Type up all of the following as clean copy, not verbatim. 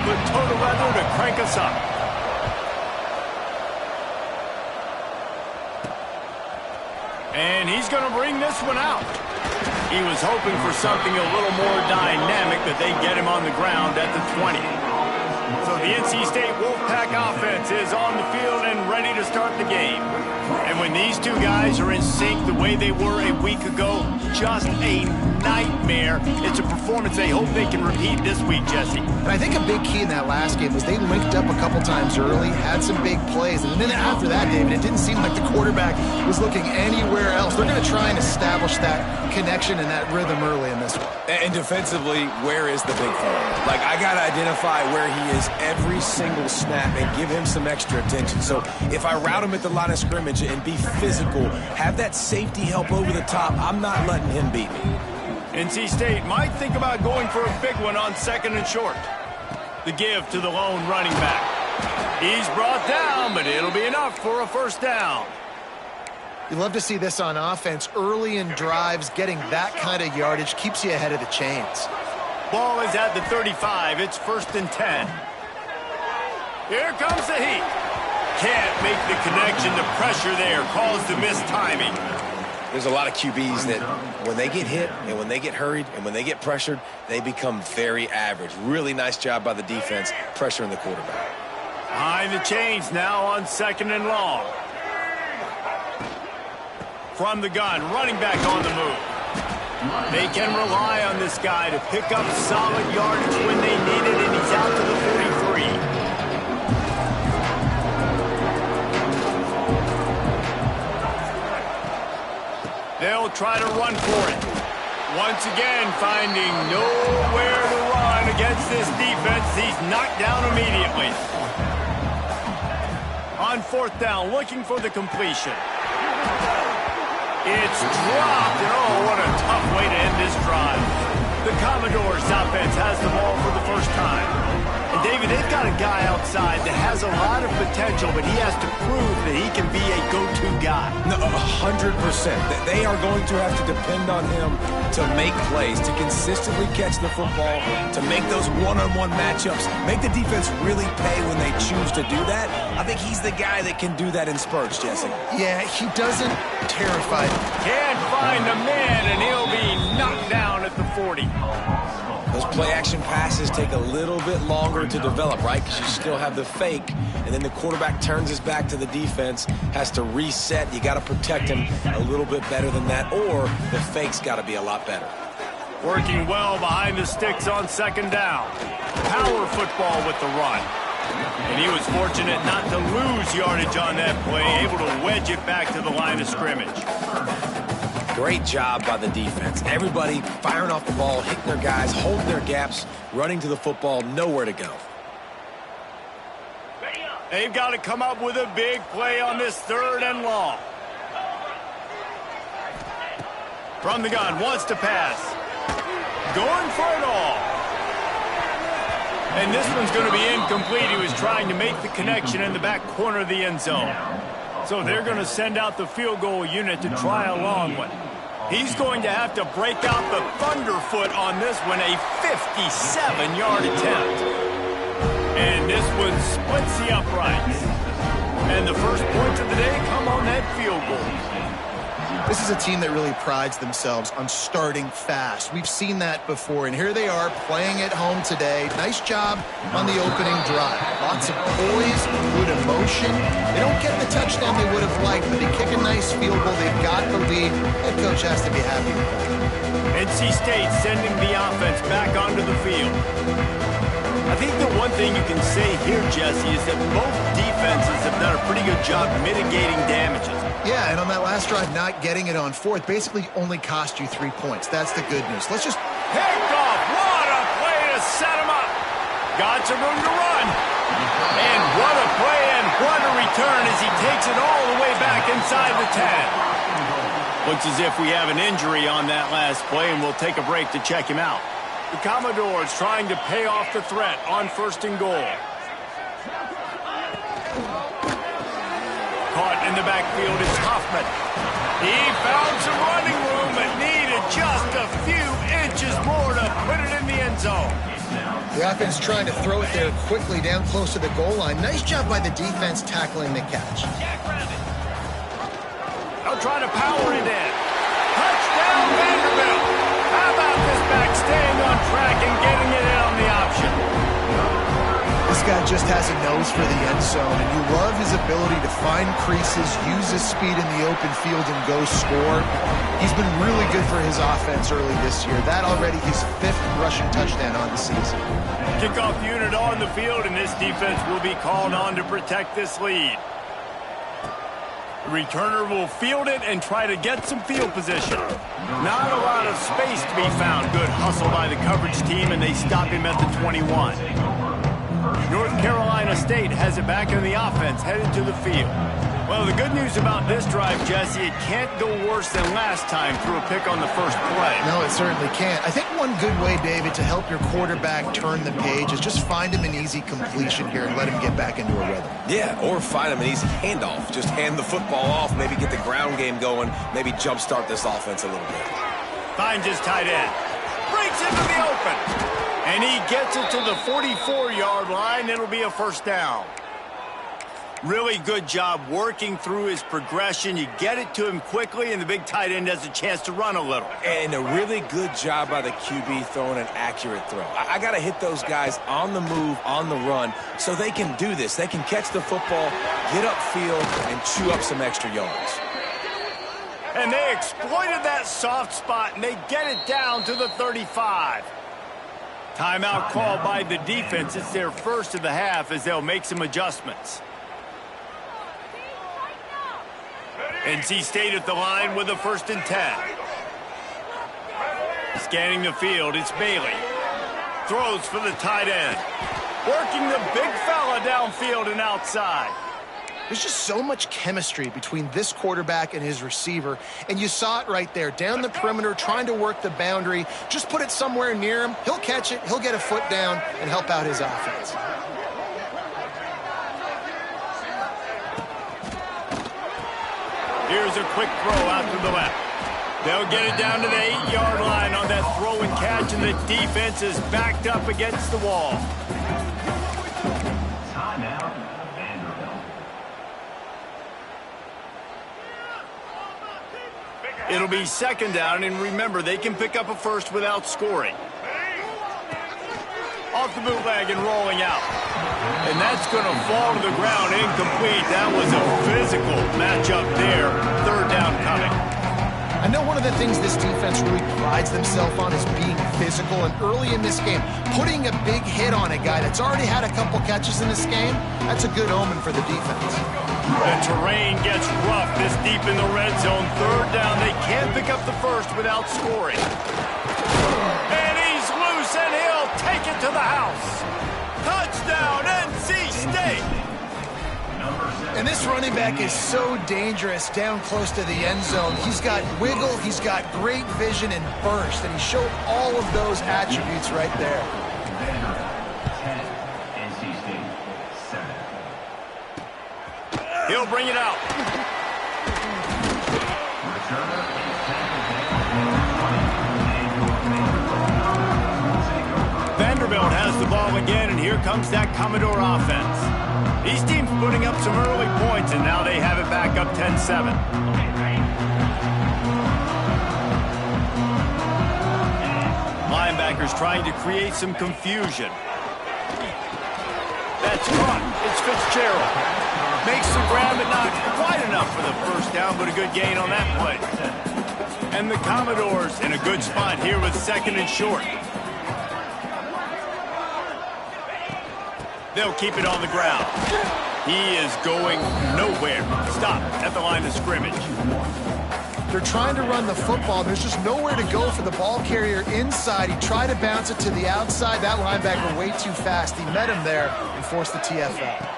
foot toe to leather to crank us up. And he's going to bring this one out. He was hoping for something a little more dynamic, but they get him on the ground at the 20. So the NC State Wolfpack offense is on the field and ready to start the game. And when these two guys are in sync the way they were a week ago, just a nightmare. It's a performance they hope they can repeat this week, Jesse. And I think a big key in that last game was they linked up a couple times early, had some big plays, and then after that, David, it didn't seem like the quarterback was looking anywhere else. They're going to try and establish that connection and that rhythm early in this one. And defensively, where is the big throw? Like, I got to identify where he is every single snap and give him some extra attention. So if I route him at the line of scrimmage and be physical, have that safety help over the top, I'm not letting him beat me. NC State might think about going for a big one on 2nd and short. The give to the lone running back. He's brought down, but it'll be enough for a first down. You love to see this on offense. Early in drives, getting that kind of yardage keeps you ahead of the chains. Ball is at the 35. It's 1st and 10. Here comes the heat. Can't make the connection. The pressure there caused the missed timing. There's a lot of QBs that when they get hit and when they get hurried and when they get pressured, they become very average. Really nice job by the defense pressuring the quarterback. Behind the chains now on 2nd and long. From the gun, running back on the move. They can rely on this guy to pick up solid yardage when they need it, and he's out to the 43. They'll try to run for it. Once again, finding nowhere to run against this defense. He's knocked down immediately. On 4th down, looking for the completion. It's dropped, and oh, what a tough way to end this drive. The Commodores offense has the ball for the first time. And David, they've got a guy outside that has a lot of potential, but he has to prove that he can be a go-to guy. No, 100%. They are going to have to depend on him to make plays, to consistently catch the football, to make those one-on-one matchups, make the defense really pay when they choose to do that. I think he's the guy that can do that in spurts, Jesse. Yeah, he doesn't terrify them. Can't find the man, and he'll be knocked down at the 40. Those play-action passes take a little bit longer to develop, right? Because you still have the fake, and then the quarterback turns his back to the defense, has to reset. You got to protect him a little bit better than that, or the fake's got to be a lot better. Working well behind the sticks on 2nd down. Power football with the run. And he was fortunate not to lose yardage on that play, able to wedge it back to the line of scrimmage. Great job by the defense. Everybody firing off the ball, hitting their guys, holding their gaps, running to the football, nowhere to go. They've got to come up with a big play on this 3rd and long. From the gun, wants to pass. Going for it all. And this one's going to be incomplete. He was trying to make the connection in the back corner of the end zone. So they're going to send out the field goal unit to try a long one. He's going to have to break out the thunderfoot on this one, a 57-yard attempt. And this one splits the uprights. And the first points of the day come on that field goal. This is a team that really prides themselves on starting fast. We've seen that before, and here they are playing at home today. Nice job on the opening drive. Lots of poise, good emotion. They don't get the touchdown they would have liked, but they kick a nice field goal. They've got the lead. Head coach has to be happy with that. NC State sending the offense back onto the field. I think the one thing you can say here, Jesse, is that both defenses have done a pretty good job mitigating damages. Yeah, and on that last drive, not getting it on 4th basically only cost you 3 points. That's the good news. Let's just... Picked off! What a play to set him up! Got some room to run. And what a play and what a return as he takes it all the way back inside the 10. Looks as if we have an injury on that last play, and we'll take a break to check him out. The Commodores trying to pay off the threat on 1st and goal. Caught in the backfield is Hoffman. He found some running room but needed just a few inches more to put it in the end zone. The offense trying to throw it there quickly down close to the goal line. Nice job by the defense tackling the catch. They'll try to power it in. Touchdown, Vanderbilt. How about this back staying on track and getting it in on the option? This guy just has a nose for the end zone, and you love his ability to find creases, use his speed in the open field, and go score. He's been really good for his offense early this year. That already his 5th rushing touchdown on the season. Kickoff unit on the field, and this defense will be called on to protect this lead. The returner will field it and try to get some field position. Not a lot of space to be found. Good hustle by the coverage team, and they stop him at the 21. North Carolina State has it back in the offense, headed to the field. Well, the good news about this drive, Jesse, it can't go worse than last time through a pick on the first play. No, it certainly can't. I think one good way, David, to help your quarterback turn the page is just find him an easy completion here and let him get back into a rhythm. Yeah, or find him an easy handoff. Just hand the football off, maybe get the ground game going, maybe jumpstart this offense a little bit. Finds his tight end. Breaks into the open. And he gets it to the 44-yard line. It'll be a first down. Really good job working through his progression. You get it to him quickly, and the big tight end has a chance to run a little. And a really good job by the QB throwing an accurate throw. I got to hit those guys on the move, on the run, so they can do this. They can catch the football, get upfield, and chew up some extra yards. And they exploited that soft spot, and they get it down to the 35. Timeout called by the defense. It's their first of the half as they'll make some adjustments. NC State at the line with a 1st and 10. Scanning the field, it's Bailey. Throws for the tight end. Working the big fella downfield and outside. There's just so much chemistry between this quarterback and his receiver, and you saw it right there, down the perimeter, trying to work the boundary. Just put it somewhere near him. He'll catch it, he'll get a foot down, and help out his offense. Here's a quick throw out to the left. They'll get it down to the 8-yard line on that throw and catch, and the defense is backed up against the wall. It'll be 2nd down, and remember, they can pick up a first without scoring. Off the bootleg and rolling out. And that's going to fall to the ground, incomplete. That was a physical matchup there. 3rd down coming. I know one of the things this defense really prides themselves on is being physical, and early in this game, putting a big hit on a guy that's already had a couple catches in this game, that's a good omen for the defense. The terrain gets rough this deep in the red zone. 3rd down, they can't pick up the first without scoring. And he's loose, and he'll take it to the house. Touchdown, NC State! And this running back is so dangerous down close to the end zone. He's got wiggle, he's got great vision and burst, and he showed all of those attributes right there. He'll bring it out. Vanderbilt has the ball again, and here comes that Commodore offense. These teams putting up some early points, and now they have it back up 10-7. Linebackers trying to create some confusion. That's caught. It's Fitzgerald. Makes the grab, but not quite enough for the first down, but a good gain on that play. And the Commodores in a good spot here with 2nd and short. They'll keep it on the ground. He is going nowhere. Stop at the line of scrimmage. They're trying to run the football. There's just nowhere to go for the ball carrier inside. He tried to bounce it to the outside. That linebacker way too fast. He met him there and forced the TFL.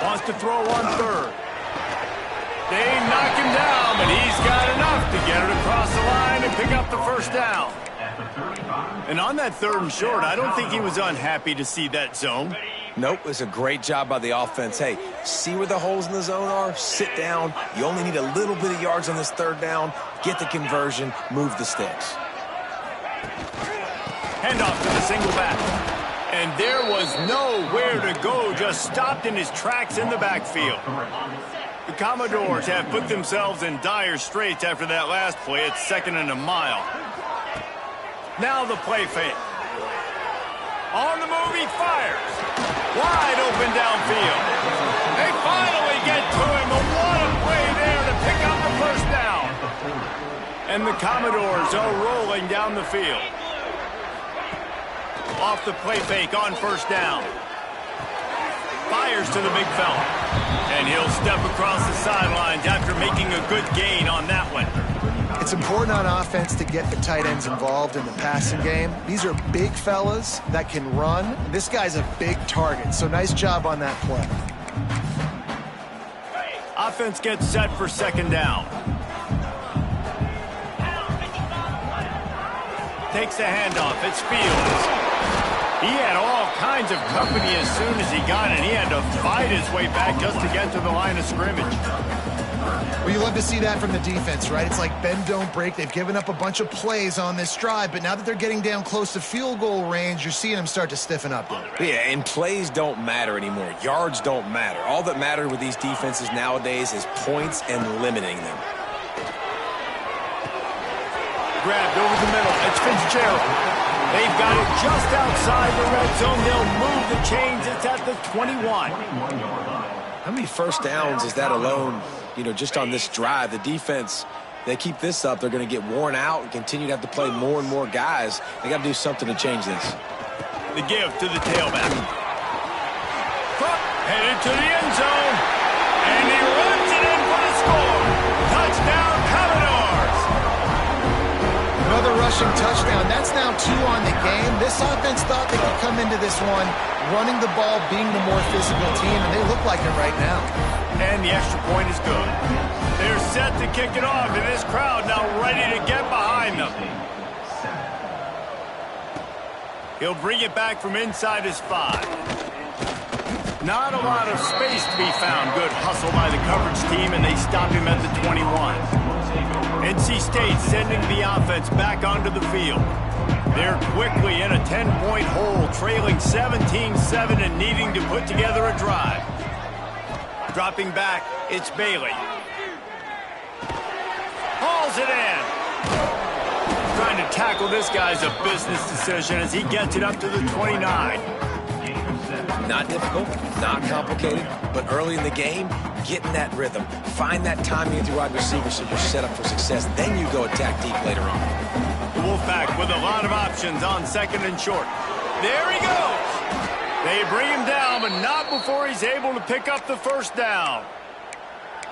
Wants to throw on 3rd. They knock him down, but he's got enough to get it across the line and pick up the first down. And on that 3rd and short, I don't think he was unhappy to see that zone. Nope, it's a great job by the offense. Hey, see where the holes in the zone are? Sit down. You only need a little bit of yards on this 3rd down. Get the conversion. Move the sticks. Handoff to the single back. And there was nowhere to go, just stopped in his tracks in the backfield. The Commodores have put themselves in dire straits after that last play. It's 2nd and a mile. Now the play fake. On the move, he fires. Wide open downfield. They finally get to him. But what a play there to pick up the first down. And the Commodores are rolling down the field. Off the play fake on first down. Fires to the big fella. And he'll step across the sidelines after making a good gain on that one. It's important on offense to get the tight ends involved in the passing game. These are big fellas that can run. This guy's a big target, so nice job on that play. Offense gets set for 2nd down. Takes the handoff. It's Fields. He had all kinds of company as soon as he got it. He had to fight his way back just to get to the line of scrimmage. Well, you love to see that from the defense, right? It's like bend, don't break. They've given up a bunch of plays on this drive, but now that they're getting down close to field goal range, you're seeing them start to stiffen up. Yeah, and plays don't matter anymore. Yards don't matter. All that matters with these defenses nowadays is points and limiting them. Grabbed over the middle. It's Fitzgerald. They've got it just outside the red zone. They'll move the chains. It's at the 21. How many first downs is that alone, just on this drive? The defense, they keep this up, they're going to get worn out and continue to have to play more and more guys. They got to do something to change this. The give to the tailback. Headed to the end zone. And he runs it in for the score. Touchdown, Commodores. Another rushing touchdown. That's now 2 on the game. This offense thought they could come into this one running the ball, being the more physical team, and they look like it right now. And the extra point is good. They're set to kick it off, and this crowd now ready to get behind them. He'll bring it back from inside his 5. Not a lot of space to be found. Good hustle by the coverage team, and they stop him at the 21. NC State sending the offense back onto the field. They're quickly in a 10-point hole, trailing 17-7 and needing to put together a drive. Dropping back, it's Bailey. Hauls it in. Trying to tackle this guy's a business decision as he gets it up to the 29. Not difficult, not complicated, but early in the game, get in that rhythm. Find that timing with your wide receiver so you're set up for success. Then you go attack deep later on. The Wolfpack with a lot of options on 2nd and short. There he goes. They bring him down, but not before he's able to pick up the first down.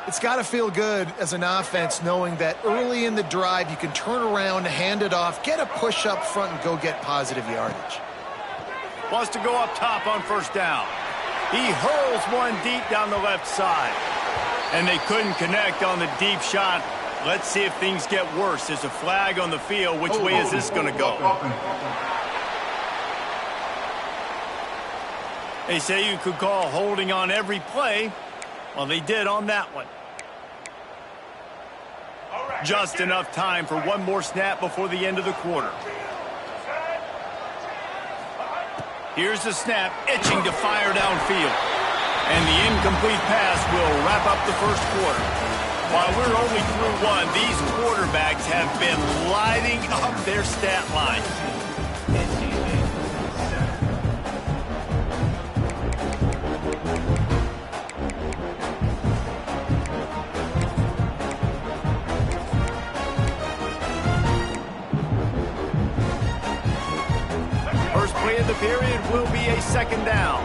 It's got to feel good as an offense knowing that early in the drive you can turn around, hand it off, get a push up front, and go get positive yardage. Wants to go up top on first down. He hurls one deep down the left side. And they couldn't connect on the deep shot. Let's see if things get worse. There's a flag on the field. Which way is this going to go? They say you could call holding on every play. Well, they did on that one. Just enough time for one more snap before the end of the quarter. Here's the snap, itching to fire downfield. And the incomplete pass will wrap up the first quarter. While we're only through one, these quarterbacks have been lighting up their stat line. First play of the period will be a 2nd down.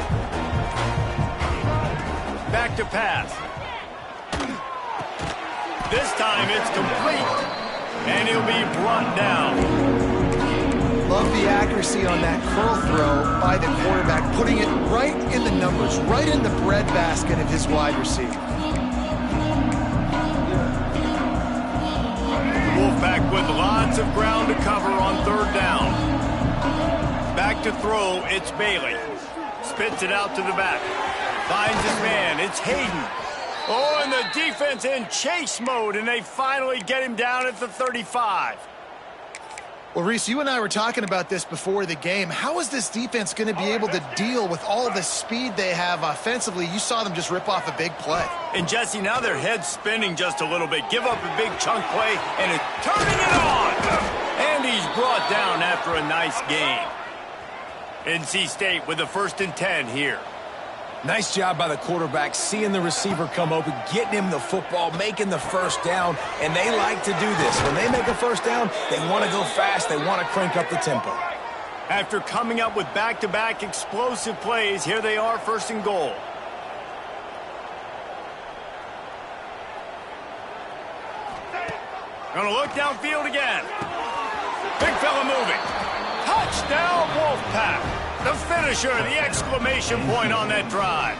Back to pass. This time it's complete. And he'll be brought down. Love the accuracy on that curl throw by the quarterback, putting it right in the numbers, right in the breadbasket of his wide receiver. Wolfpack with lots of ground to cover on 3rd down. Back to throw, it's Bailey. Spits it out to the back. Finds his man, it's Hayden. Oh, and the defense in chase mode, and they finally get him down at the 35. Well, Reese, you and I were talking about this before the game. How is this defense going to be able to deal with all the speed they have offensively? You saw them just rip off a big play. And, Jesse, now their head's spinning just a little bit. Give up a big chunk play, and it's turning it on. And he's brought down after a nice gain. NC State with the 1st and 10 here. Nice job by the quarterback, seeing the receiver come open, getting him the football, making the first down, and they like to do this. When they make a first down, they want to go fast, they want to crank up the tempo. After coming up with back-to-back explosive plays, here they are, 1st and goal. Gonna look downfield again. Big fella moving. Touchdown, Wolfpack. The finisher, the exclamation point on that drive.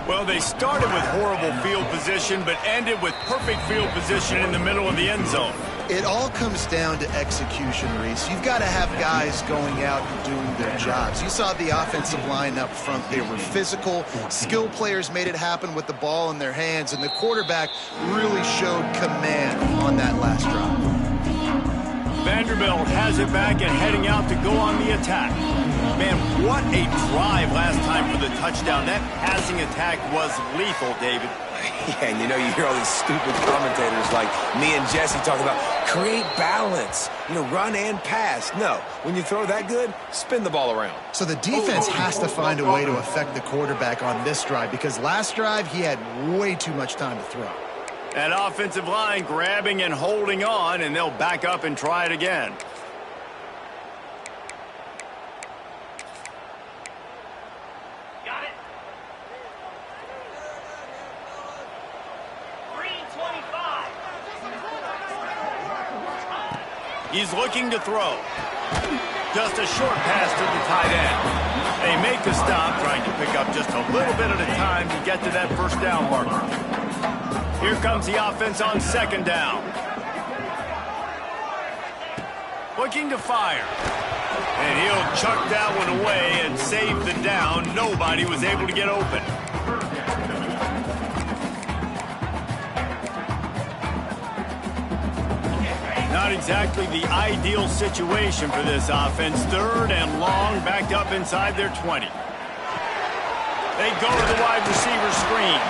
Well, they started with horrible field position, but ended with perfect field position in the middle of the end zone. It all comes down to execution, Reese. You've got to have guys going out and doing their jobs. You saw the offensive line up front. They were physical. Skill players made it happen with the ball in their hands, and the quarterback really showed command on that last drive. Vanderbilt has it back and heading out to go on the attack. Man, what a drive last time for the touchdown. That passing attack was lethal, David. Yeah, and you know, you hear all these stupid commentators like me and Jesse talk about create balance, run and pass. No, when you throw that good, spin the ball around. So the defense has to find a way to affect the quarterback on this drive, because last drive he had way too much time to throw. That offensive line grabbing and holding on, and they'll back up and try it again. Got it. Green 25. He's looking to throw. Just a short pass to the tight end. They make the stop, trying to pick up just a little bit at a time to get to that 1st down marker. Here comes the offense on 2nd down. Looking to fire. And he'll chuck that one away and save the down. Nobody was able to get open. Not exactly the ideal situation for this offense. 3rd and long, backed up inside their 20. They go to the wide receiver screen.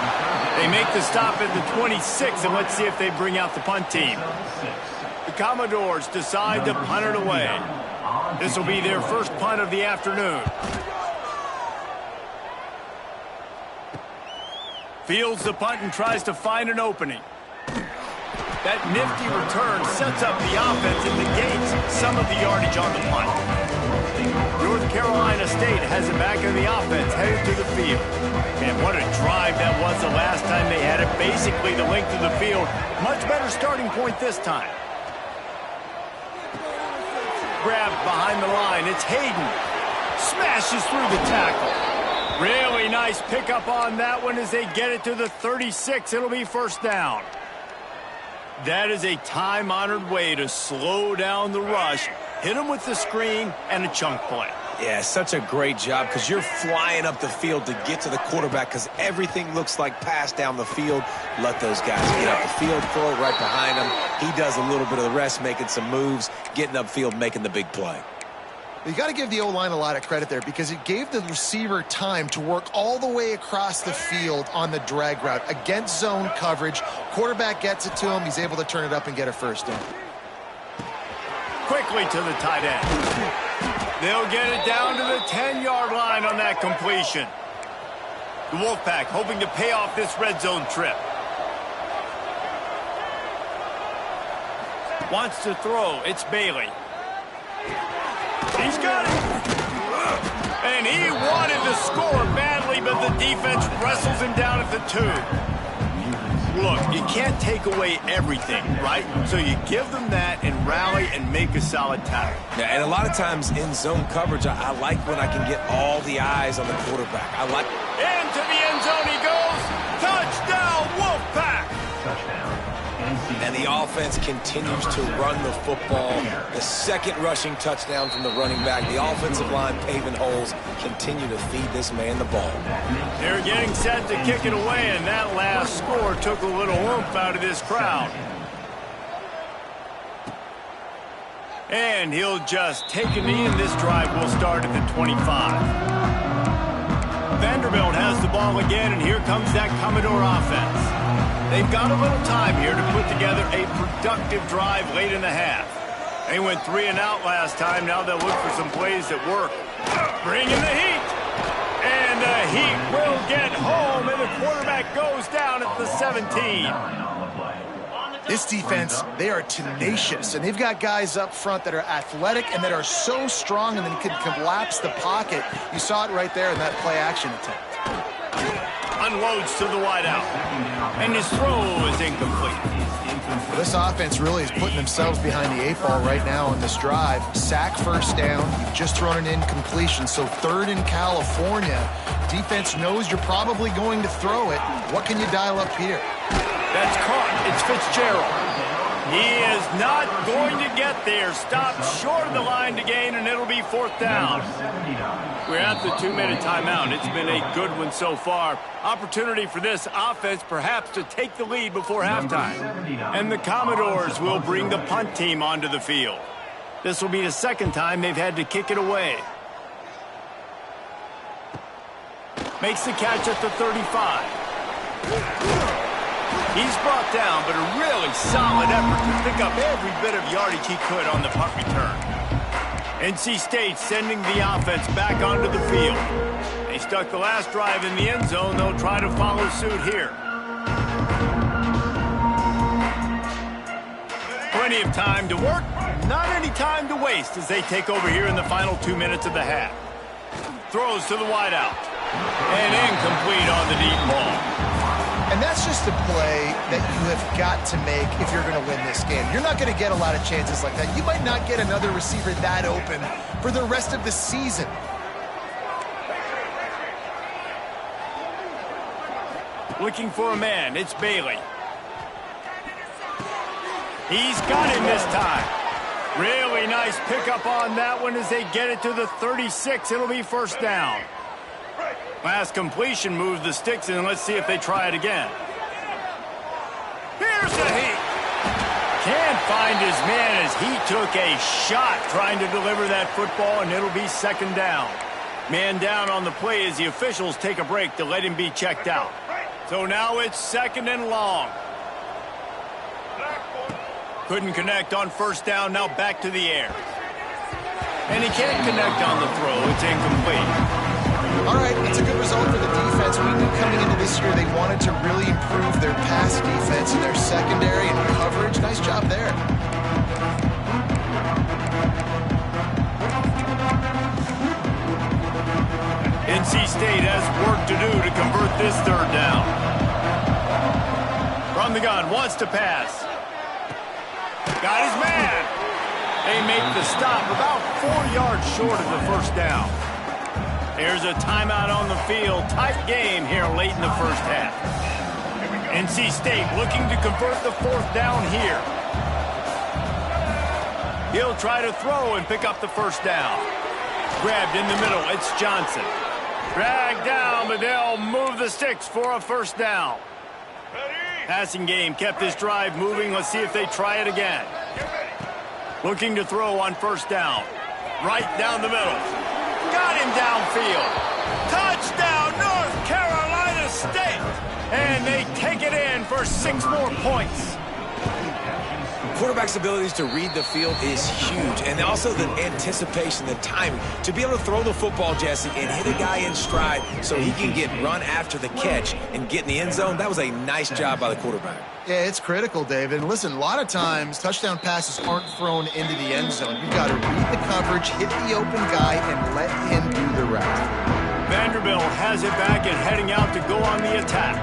They make the stop at the 26, and let's see if they bring out the punt team. The Commodores decide to punt it away. This will be their 1st punt of the afternoon. Fields the punt and tries to find an opening. That nifty return sets up the offense and negates some of the yardage on the punt. North Carolina State has it back in the offense, headed to the field. And what a drive that was the last time they had it, basically the length of the field. Much better starting point this time. Grabbed behind the line, it's Hayden. Smashes through the tackle. Really nice pickup on that one as they get it to the 36. It'll be 1st down. That is a time-honored way to slow down the rush, hit them with the screen, and a chunk play. Yeah, such a great job, because you're flying up the field to get to the quarterback, because everything looks like pass down the field. Let those guys get up the field, throw it right behind him. He does a little bit of the rest, making some moves, getting upfield, making the big play. You got to give the O-line a lot of credit there, because it gave the receiver time to work all the way across the field on the drag route against zone coverage. Quarterback gets it to him. He's able to turn it up and get a 1st down. Quickly to the tight end. They'll get it down to the 10-yard line on that completion. The Wolfpack hoping to pay off this red zone trip. Wants to throw. It's Bailey. He's got it. And he wanted to score badly, but the defense wrestles him down at the 2. Look, you can't take away everything, right? So you give them that and rally and make a solid tackle. Yeah, and a lot of times in zone coverage, I like when I can get all the eyes on the quarterback. Into the end zone he goes. Touchdown, Wolfpack! And the offense continues to run the football. The 2nd rushing touchdown from the running back. The offensive line paving holes. Continue to feed this man the ball. They're getting set to kick it away, and that last score took a little oomph out of this crowd. And he'll just take a knee, and this drive will start at the 25. Vanderbilt has the ball again, and here comes that Commodore offense. They've got a little time here to put together a productive drive late in the half. They went 3 and out last time. Now they'll look for some plays that work. Bring in the heat. And the heat will get home, and the quarterback goes down at the 17. This defense, they are tenacious, and they've got guys up front that are athletic and that are so strong and then can collapse the pocket. You saw it right there in that play-action attempt. Unloads to the wideout, and his throw is incomplete. Well, this offense really is putting themselves behind the 8 ball right now on this drive. Sack first down. You've just thrown an incompletion, so 3rd in California. Defense knows you're probably going to throw it. What can you dial up here? That's caught. It's Fitzgerald. He is not going to get there. Stopped short of the line to gain, and it'll be 4th down. We're at the 2-minute timeout. It's been a good one so far. Opportunity for this offense perhaps to take the lead before halftime. And the Commodores will bring the punt team onto the field. This will be the 2nd time they've had to kick it away. Makes the catch at the 35. He's brought down, but a really solid effort to pick up every bit of yardage he could on the punt return. NC State sending the offense back onto the field. They stuck the last drive in the end zone. They'll try to follow suit here. Plenty of time to work, not any time to waste as they take over here in the final 2 minutes of the half. Throws to the wideout. And incomplete on the deep ball. And that's just a play that you have got to make if you're going to win this game. You're not going to get a lot of chances like that. You might not get another receiver that open for the rest of the season. Looking for a man. It's Bailey. He's got him this time. Really nice pickup on that one as they get it to the 36. It'll be 1st down. Last completion moves the sticks in. Let's see if they try it again. Here's the heat. Can't find his man as he took a shot trying to deliver that football, and it'll be 2nd down. Man down on the play as the officials take a break to let him be checked out. So now it's 2nd and long. Couldn't connect on 1st down. Now back to the air. And he can't connect on the throw. It's incomplete. All right, it's a good result for the defense. We knew coming into this year they wanted to really improve their pass defense and their secondary and coverage. Nice job there. NC State has work to do to convert this 3rd down. From the gun, wants to pass. Got his man. They make the stop about 4 yards short of the 1st down. There's a timeout on the field. Tight game here late in the 1st half. NC State looking to convert the 4th down here. He'll try to throw and pick up the 1st down. Grabbed in the middle. It's Johnson. Dragged down, but they'll move the sticks for a 1st down. Passing game kept this drive moving. Let's see if they try it again. Looking to throw on 1st down. Right down the middle. Got him downfield. Touchdown, North Carolina State. And they take it in for 6 more points. Quarterback's abilities to read the field is huge, and also the anticipation, the timing. To be able to throw the football, Jesse, and hit a guy in stride so he can get run after the catch and get in the end zone, that was a nice job by the quarterback. Yeah, it's critical, David. And listen, a lot of times touchdown passes aren't thrown into the end zone. You've got to read the coverage, hit the open guy, and let him do the rest. Vanderbilt has it back and heading out to go on the attack.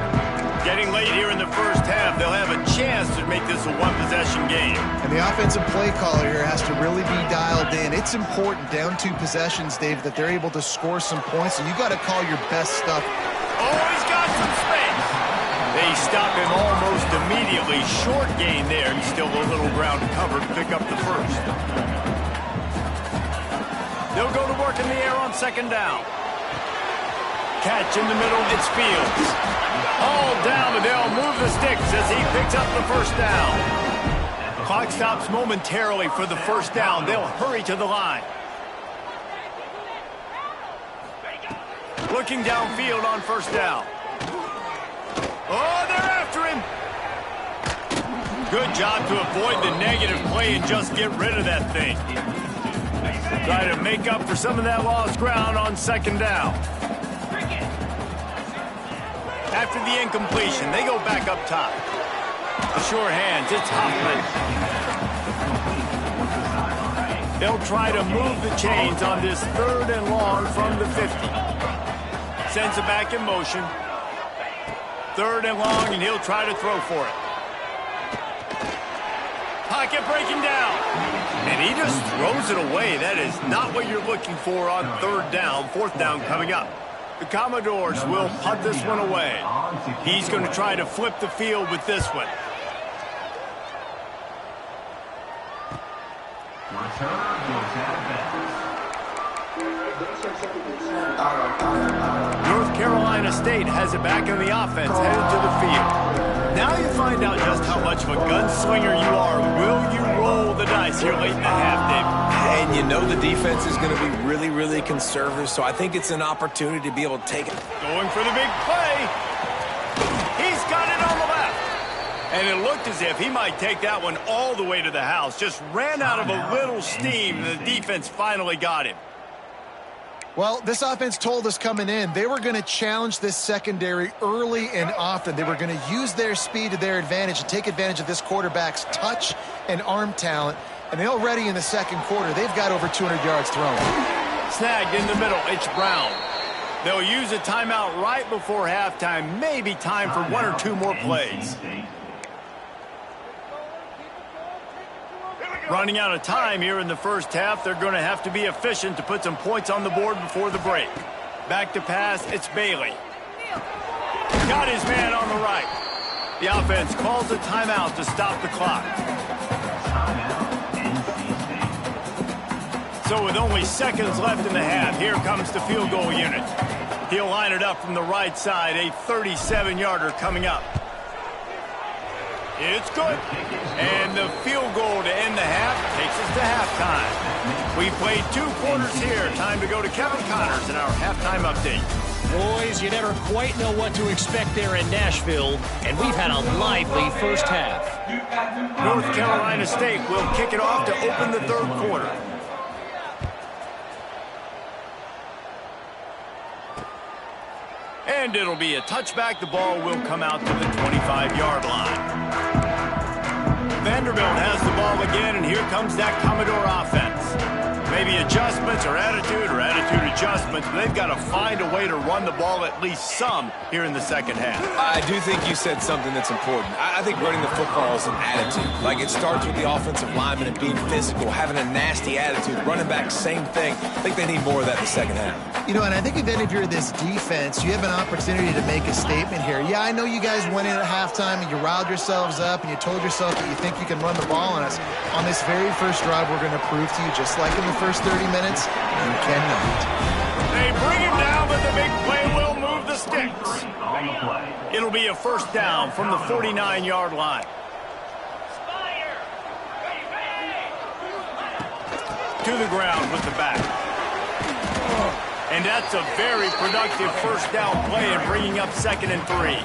Getting late here in the 1st half, they'll have a chance to make this a 1-possession game. And the offensive play caller here has to really be dialed in. It's important, down 2 possessions, Dave, that they're able to score some points, and you got to call your best stuff. Oh, he's got some space. They stop him almost immediately. Short gain there. He's still a little ground to cover to pick up the 1st. They'll go to work in the air on 2nd down. Catch in the middle, it's Fields. All down, but they'll move the sticks as he picks up the 1st down. Clock stops momentarily for the first down. They'll hurry to the line. Looking downfield on first down. Oh, they're after him. Good job to avoid the negative play and just get rid of that thing. Try to make up for some of that lost ground on second down. After the incompletion, they go back up top. Sure hands, it's Hoffman. They'll try to move the chains on this 3rd and long from the 50. Sends it back in motion. 3rd and long, and he'll try to throw for it. Pocket breaking down. And he just throws it away. That is not what you're looking for on 3rd down. 4th down coming up. The Commodores will punt this one away. He's going to try to flip the field with this one. North Carolina State has it back in the offense, headed to the field. Now you find out just how much of a gunslinger you are. Will you roll the dice here late in the half, David? And you know the defense is going to be really, really conservative, so I think it's an opportunity to be able to take it. Going for the big play. He's got it on the left. And it looked as if he might take that one all the way to the house. Just ran out of a little steam, and the defense finally got him. Well, this offense told us coming in they were going to challenge this secondary early and often. They were going to use their speed to their advantage and take advantage of this quarterback's touch and arm talent. And they already in the second quarter, they've got over 200 yards thrown. Snagged in the middle, it's Brown. They'll use a timeout right before halftime. Maybe time for 1 or 2 more plays. Running out of time here in the first half. They're going to have to be efficient to put some points on the board before the break. Back to pass, it's Bailey. Got his man on the right. The offense calls a timeout to stop the clock. So with only seconds left in the half, here comes the field goal unit. He'll line it up from the right side, a 37-yarder coming up. It's good. And the field goal to end the half takes us to halftime. We played 2 quarters here. Time to go to Kevin Connors in our halftime update. Boys, you never quite know what to expect there in Nashville, and we've had a lively first half. North Carolina State will kick it off to open the 3rd quarter. And it'll be a touchback. The ball will come out to the 25-yard line. Vanderbilt has the ball again, and here comes that Commodore offense. Maybe adjustments or attitude adjustments, but they've got to find a way to run the ball at least some here in the second half. I do think you said something that's important. I think running the football is an attitude. Like, it starts with the offensive lineman and being physical, having a nasty attitude. Running back, same thing. I think they need more of that in the second half. You know, and I think then if you're this defense, you have an opportunity to make a statement here. Yeah, I know you guys went in at halftime and you riled yourselves up and you told yourself that you think you can run the ball on us. On this very first drive, we're going to prove to you, just like in the first 30 minutes, you cannot. They bring him down, but the big play will move the sticks. It'll be a first down from the 49-yard line. To the ground with the back. And that's a very productive first down play and bringing up 2nd and 3.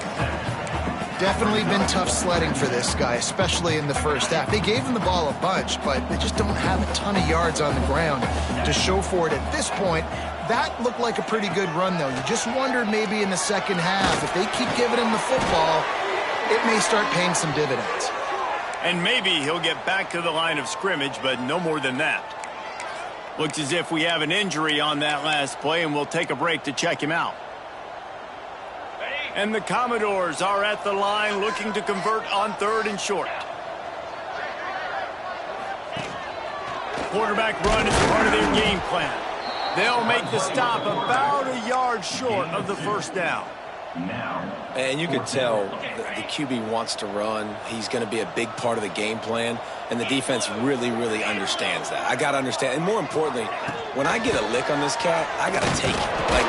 Definitely been tough sledding for this guy, especially in the first half. They gave him the ball a bunch, but they just don't have a ton of yards on the ground to show for it at this point. That looked like a pretty good run, though. You just wondered maybe in the second half, if they keep giving him the football, it may start paying some dividends. And maybe he'll get back to the line of scrimmage, but no more than that. Looks as if we have an injury on that last play, and we'll take a break to check him out. And the Commodores are at the line looking to convert on 3rd and short. Quarterback run is part of their game plan. They'll make the stop about a yard short of the first down. And you can tell the QB wants to run. He's going to be a big part of the game plan, and the defense really, really understands that. I got to understand, and more importantly, when I get a lick on this cat, I got to take it. Like,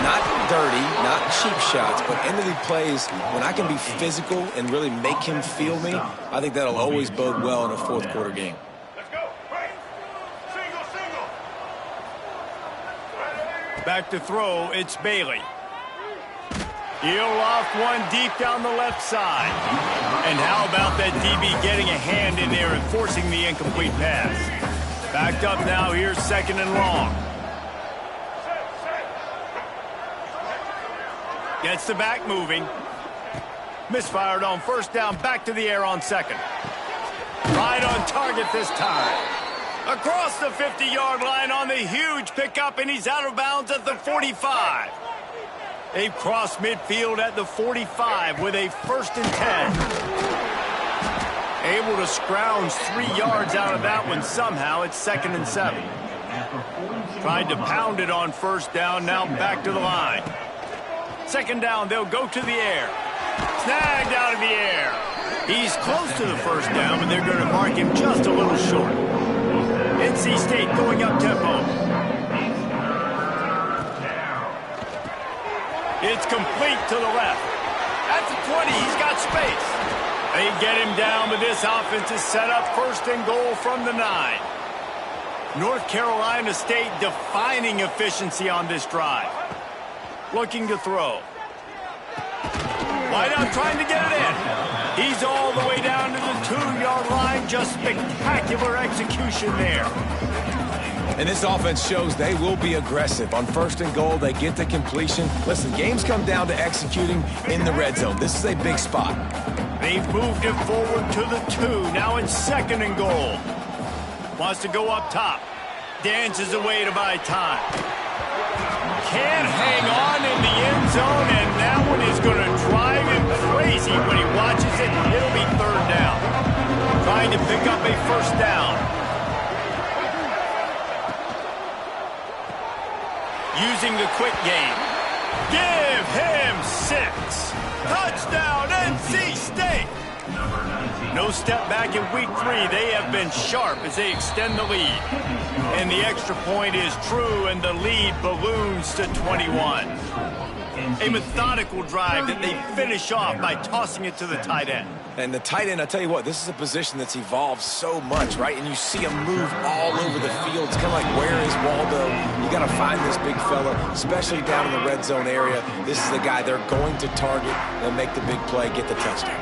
not dirty, not cheap shots, but end-of-the plays, when I can be physical and really make him feel me, I think that'll always bode well in a fourth quarter game. Let's go. Right. Single. Back to throw, it's Bailey. He'll loft one deep down the left side. And how about that DB getting a hand in there and forcing the incomplete pass? Backed up now, here's 2nd and long. Gets the back moving. Misfired on 1st down, back to the air on 2nd. Right on target this time. Across the 50-yard line on the huge pickup, and he's out of bounds at the 45. They've crossed midfield at the 45 with a 1st and 10. Able to scrounge 3 yards out of that one somehow. It's 2nd and 7. Tried to pound it on 1st down, now back to the line. 2nd down, they'll go to the air. Snagged out of the air. He's close to the 1st down, but they're going to mark him just a little short. NC State going up tempo. It's complete to the left. At the 20, he's got space. They get him down, but this offense is set up 1st and goal from the 9. North Carolina State defining efficiency on this drive. Looking to throw. Wideout trying to get it in. He's all the way down to the 2-yard line. Just spectacular execution there. And this offense shows they will be aggressive. On 1st and goal, they get the completion. Listen, games come down to executing in the red zone. This is a big spot. They've moved it forward to the 2. Now in 2nd and goal. Wants to go up top. Dances away to buy time. Can't hang on in the end zone, and that one is going to drive him crazy when he watches it. It'll be 3rd down. Trying to pick up a 1st down. Using the quick game. Give him 6. Touchdown, NC State. No step back in week 3. They have been sharp as they extend the lead. And the extra point is true, and the lead balloons to 21. A methodical drive that they finish off by tossing it to the tight end. And the tight end, I tell you what, this is a position that's evolved so much, right? And you see him move all over the field. It's kind of like, where is Waldo? You got to find this big fella, especially down in the red zone area. This is the guy they're going to target. They'll make the big play, get the touchdown.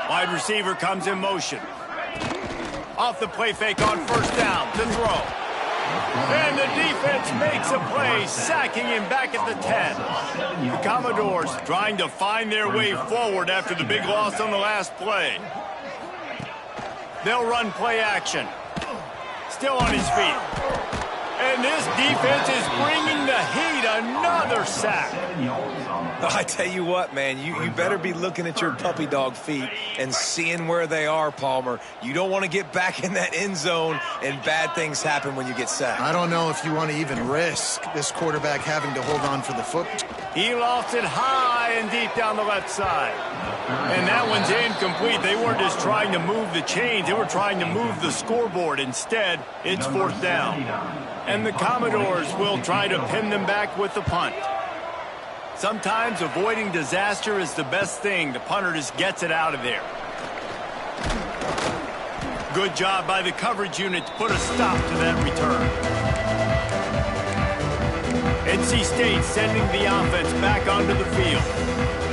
Wide receiver comes in motion. Off the play fake on 1st down to throw. And the defense makes a play, sacking him back at the 10. The Commodores trying to find their way forward after the big loss on the last play. They'll run play action. Still on his feet. And this defense is bringing the heat. Another sack. I tell you what, man, you better be looking at your puppy dog feet and seeing where they are, Palmer. You don't want to get back in that end zone and bad things happen when you get sacked. I don't know if you want to even risk this quarterback having to hold on for the foot. He lofts it high and deep down the left side. And that one's incomplete. They weren't just trying to move the chains. They were trying to move the scoreboard. Instead, it's 4th down. And the Commodores will try to pin them back with the punt. Sometimes avoiding disaster is the best thing. The punter just gets it out of there. Good job by the coverage unit to put a stop to that return. NC State sending the offense back onto the field.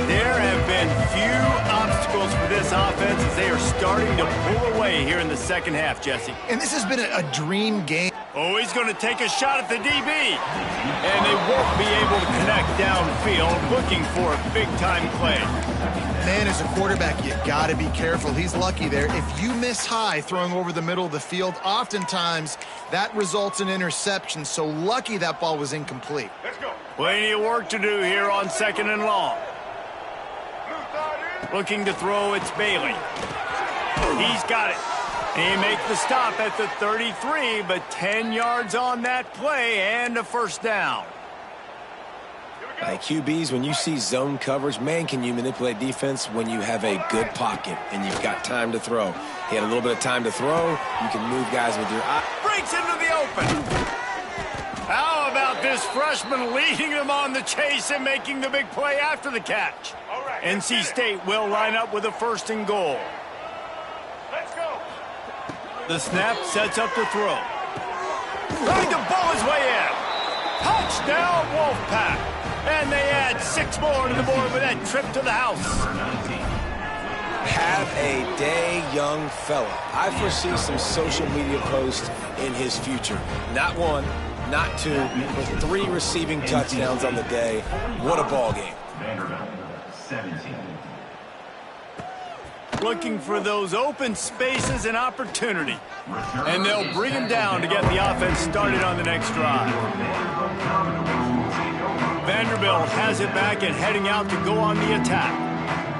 There have been few obstacles for this offense as they are starting to pull away here in the 2nd half, Jesse. And this has been a dream game. Oh, he's going to take a shot at the DB. And they won't be able to connect downfield, looking for a big-time play. Man, as a quarterback, you got to be careful. He's lucky there. If you miss high throwing over the middle of the field, oftentimes that results in interception. So lucky that ball was incomplete. Let's go. Plenty of work to do here on 2nd and long. Looking to throw, it's Bailey. He's got it. He makes the stop at the 33, but 10 yards on that play and a 1st down. Hey, QBs, when you see zone coverage, man, can you manipulate defense when you have a good pocket and you've got time to throw. He had a little bit of time to throw. You can move guys with your eye. Breaks into the open. How about this this freshman leading them on the chase and making the big play after the catch. NC State will line up with a 1st and goal. Let's go. The snap sets up the throw. Trying to ball his way in. Touchdown, Wolfpack. And they add 6 more to the board with that trip to the house. Have a day, young fella. I foresee some social media posts in his future. Not 1, not 2, but 3 receiving touchdowns on the day. What a ball game. Looking for those open spaces and opportunity. And they'll bring him down to get the offense started on the next drive. Vanderbilt has it back and heading out to go on the attack.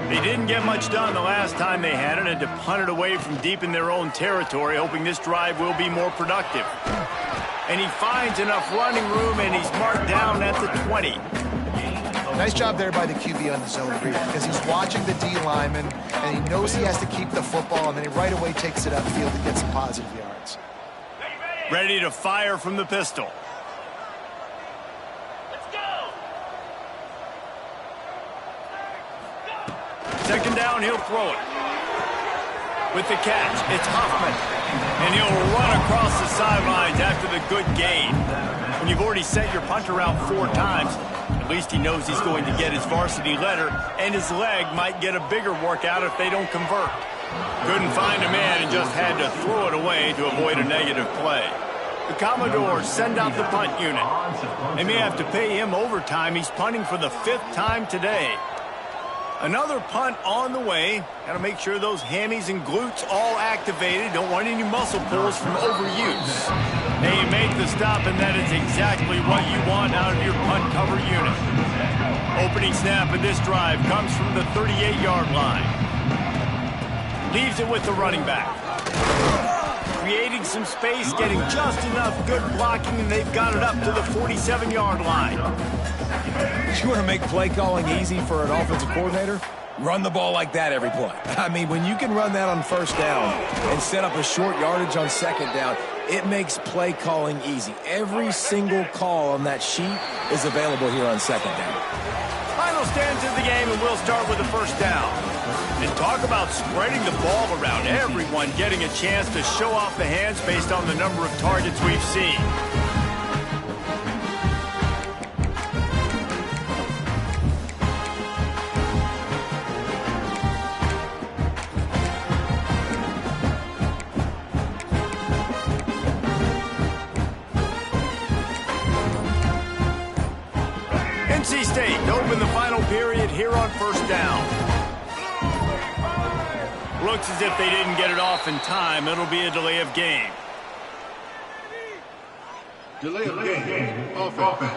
They didn't get much done the last time they had it and to punt it away from deep in their own territory, hoping this drive will be more productive. And he finds enough running room, and he's marked down at the 20. Nice job there by the QB on the zone read, because he's watching the D lineman, and he knows he has to keep the football, and then he right away takes it upfield and gets some positive yards. Ready to fire from the pistol. Second down, he'll throw it. With the catch, it's Huffman. And he'll run across the sidelines after the good gain. When you've already sent your punter out 4 times, at least he knows he's going to get his varsity letter, and his leg might get a bigger workout if they don't convert. Couldn't find a man and just had to throw it away to avoid a negative play. The Commodores send out the punt unit. They may have to pay him overtime. He's punting for the 5th time today. Another punt on the way. Got to make sure those hammies and glutes all activated. Don't want any muscle pulls from overuse. They make the stop, and that is exactly what you want out of your punt cover unit. Opening snap of this drive comes from the 38-yard line. Leaves it with the running back. Creating some space, getting just enough good blocking, and they've got it up to the 47-yard line. You want to make play calling easy for an offensive coordinator? Run the ball like that every play. I mean, when you can run that on 1st down and set up a short yardage on 2nd down, it makes play calling easy. Every single call on that sheet is available here on 2nd down. Final stands of the game, and we'll start with the 1st down. And talk about spreading the ball around. Everyone getting a chance to show off the hands based on the number of targets we've seen. NC State to open the final period here on 1st down. Looks as if they didn't get it off in time. It'll be a delay of game. Delay of game. Offense.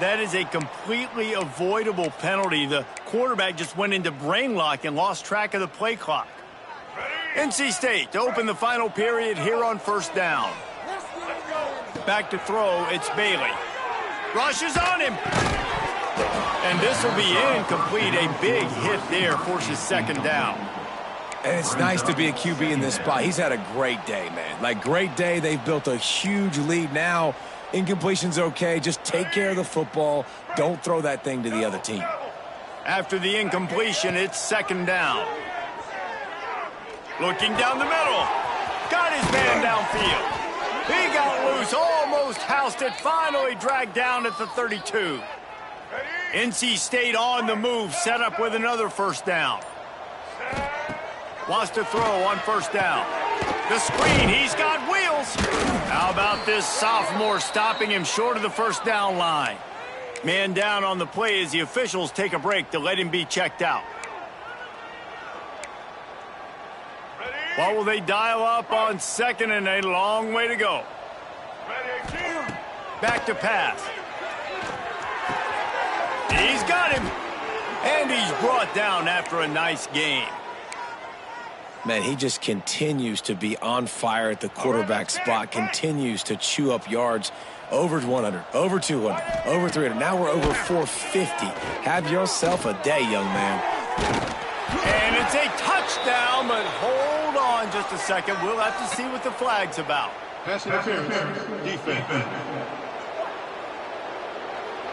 That is a completely avoidable penalty. The quarterback just went into brain lock and lost track of the play clock. NC State to open the final period here on 1st down. Back to throw, it's Bailey. Rushes on him. And this will be incomplete. A big hit there forces 2nd down. And it's nice to be a QB in this spot. He's had a great day, man. Like, great day. They've built a huge lead. Now, incompletion's okay. Just take care of the football. Don't throw that thing to the other team. After the incompletion, it's 2nd down. Looking down the middle. Got his man downfield. He got loose, almost housed it, finally dragged down at the 32. NC State on the move, set up with another 1st down. Wants to throw on 1st down. The screen, he's got wheels. How about this sophomore stopping him short of the 1st down line? Man down on the play as the officials take a break to let him be checked out. What will they dial up on 2nd and a long way to go? Back to pass. He's got him. And he's brought down after a nice game. Man, he just continues to be on fire at the quarterback spot, continues to chew up yards. Over 100, over 200, over 300. Now we're over 450. Have yourself a day, young man. And it's a touchdown, but hold on just a second. We'll have to see what the flag's about. Pass interference. Defense.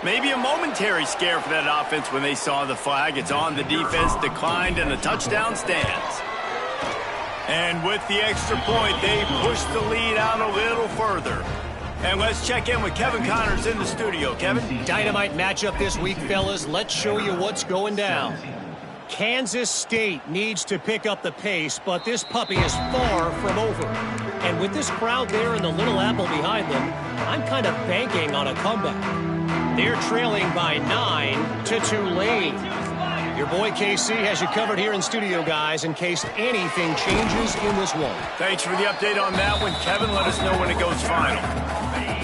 Maybe a momentary scare for that offense when they saw the flag. It's on, the defense declined, and the touchdown stands. And with the extra point, they push the lead out a little further. And let's check in with Kevin Connors in the studio. Kevin? Dynamite matchup this week, fellas. Let's show you what's going down. Kansas State needs to pick up the pace, but this puppy is far from over. And with this crowd there and the Little Apple behind them, I'm kind of banking on a comeback. They're trailing by 9 to Tulane. Your boy KC has you covered here in studio, guys, in case anything changes in this one. Thanks for the update on that one, Kevin. Let us know when it goes final.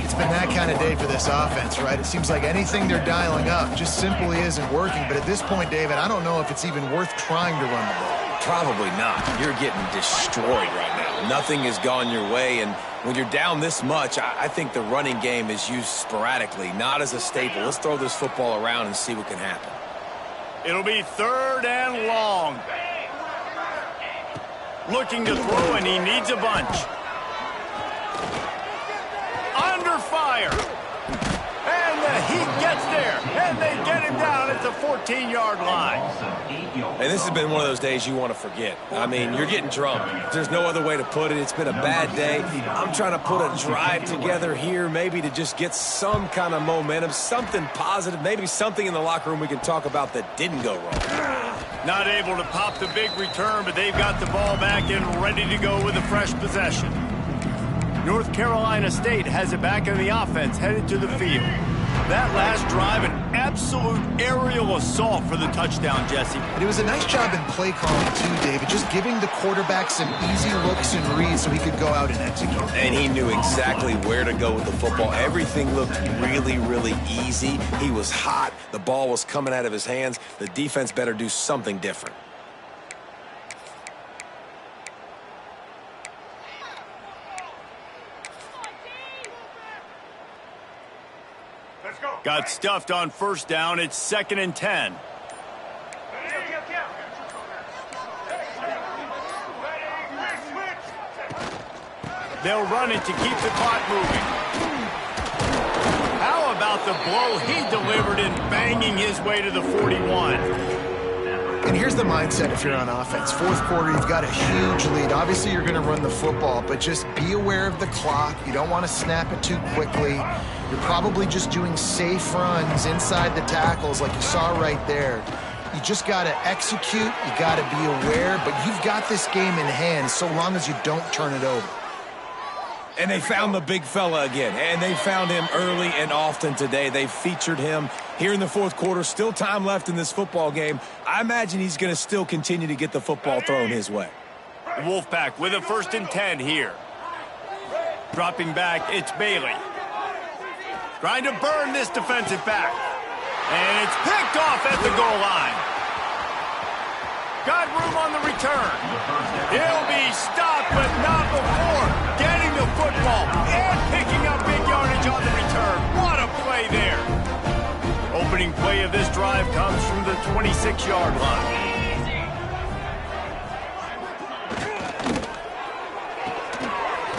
It's been that kind of day for this offense, right? It seems like anything they're dialing up just simply isn't working. But at this point, David, I don't know if it's even worth trying to run the ball. Probably not. You're getting destroyed right now. Nothing has gone your way, and when you're down this much, I think the running game is used sporadically, not as a staple. Let's throw this football around and see what can happen. It'll be 3rd and long. Looking to throw, and he needs a bunch. Under fire. And the Heat gets there, and they get him down at the 14-yard line. And this has been one of those days you want to forget. I mean, you're getting drunk. There's no other way to put it. It's been a bad day. I'm trying to put a drive together here, maybe to just get some kind of momentum, something positive, maybe something in the locker room we can talk about that didn't go wrong. Not able to pop the big return, but they've got the ball back and ready to go with a fresh possession. North Carolina State has it back in the offense, headed to the field. That last drive, an absolute aerial assault for the touchdown, Jesse. And it was a nice job in play calling, too, David, just giving the quarterback some easy looks and reads so he could go out and execute. And he knew exactly where to go with the football. Everything looked really, really easy. He was hot. The ball was coming out of his hands. The defense better do something different. Got stuffed on 1st down. It's 2nd and 10. They'll run it to keep the clock moving. How about the blow he delivered in banging his way to the 41? And here's the mindset if you're on offense. 4th quarter, you've got a huge lead. Obviously, you're going to run the football, but just be aware of the clock. You don't want to snap it too quickly. You're probably just doing safe runs inside the tackles like you saw right there. You just got to execute. You got to be aware, but you've got this game in hand so long as you don't turn it over. And they found the big fella again, and they found him early and often today. They featured him here in the 4th quarter. Still time left in this football game. I imagine he's going to still continue to get the football thrown his way. Wolfpack with a 1st and 10 here. Dropping back, it's Bailey. Trying to burn this defensive back. And it's picked off at the goal line. Got room on the return. He'll be stopped, but not before getting the football and picking up big yardage on the return. What a play there. Opening play of this drive comes from the 26-yard line.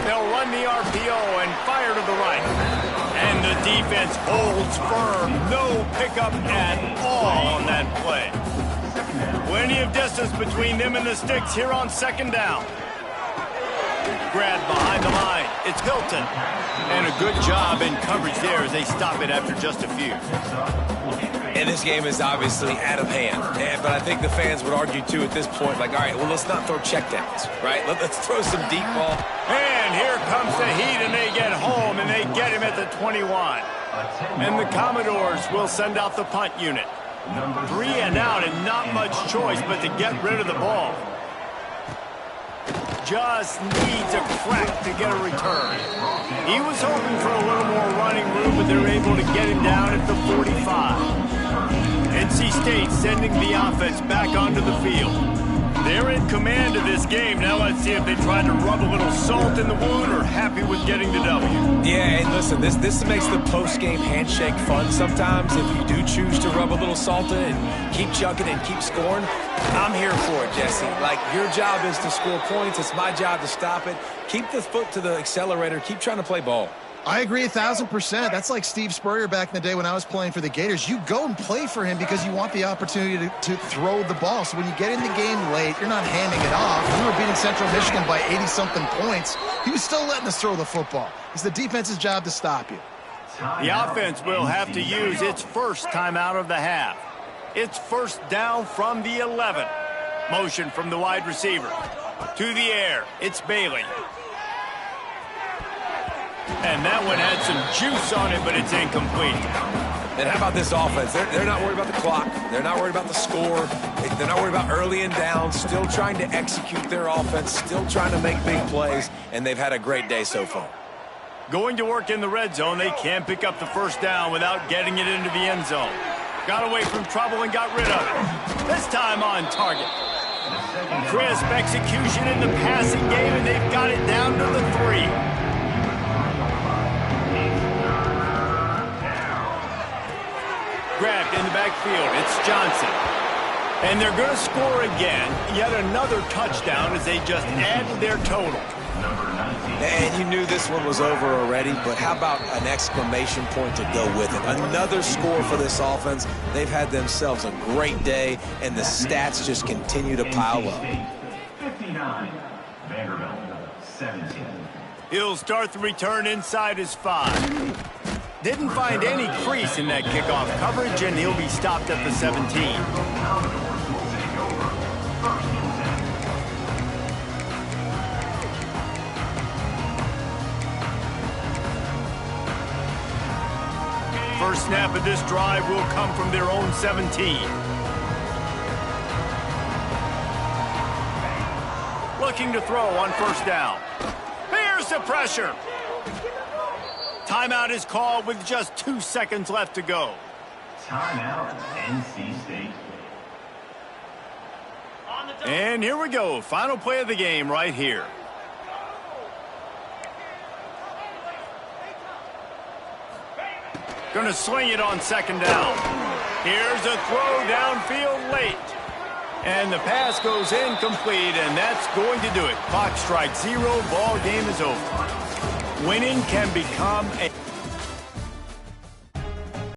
They'll run the RPO and fire to the right. And the defense holds firm. No pickup at all on that play. Plenty of distance between them and the sticks here on 2nd down. Grab behind the line. It's Hilton. And a good job in coverage there as they stop it after just a few. And this game is obviously out of hand. But I think the fans would argue, too, at this point, like, all right, well, let's not throw checkdowns, right? Let's throw some deep ball. And here comes the Heat, and they get home, and they get him at the 21. And the Commodores will send out the punt unit. 3 and out, and not much choice but to get rid of the ball. Just needs a crack to get a return. He was hoping for a little more running room, but they're able to get him down at the 45. NC State sending the offense back onto the field. They're in command of this game. Now let's see if they try to rub a little salt in the wound or happy with getting the W. Yeah, and listen, this makes the post-game handshake fun sometimes. If you do choose to rub a little salt in and keep chucking and keep scoring, I'm here for it, Jesse. Like, your job is to score points. It's my job to stop it. Keep the foot to the accelerator. Keep trying to play ball. I agree 1,000%. That's like Steve Spurrier back in the day when I was playing for the Gators. You go and play for him because you want the opportunity to throw the ball. So when you get in the game late, you're not handing it off. We were beating Central Michigan by 80-something points. He was still letting us throw the football. It's the defense's job to stop you. The offense will have to use its first timeout of the half. It's first down from the 11. Motion from the wide receiver. To the air, it's Bailey. And that one had some juice on it, but it's incomplete. And how about this offense? They're not worried about the clock. They're not worried about the score. They're not worried about early and down. Still trying to execute their offense. Still trying to make big plays. And they've had a great day so far. Going to work in the red zone, they can't pick up the first down without getting it into the end zone. Got away from trouble and got rid of it. This time on target. Crisp execution in the passing game, and they've got it down to the 3. Grabbed in the backfield. It's Johnson. And they're going to score again. Yet another touchdown as they just add to their total. And you knew this one was over already, but how about an exclamation point to go with it? Another score for this offense. They've had themselves a great day, and the stats just continue to pile up. 59, Vanderbilt, 17. He'll start the return inside his 5. Didn't find any crease in that kickoff coverage, and he'll be stopped at the 17. First snap of this drive will come from their own 17. Looking to throw on first down. Here's the pressure. Timeout is called with just 2 seconds left to go. Timeout, NC State. And here we go. Final play of the game right here. Going to sling it on second down. Here's a throw downfield late. And the pass goes incomplete, and that's going to do it. Clock strikes 0. Ball game is over. Winning can become a...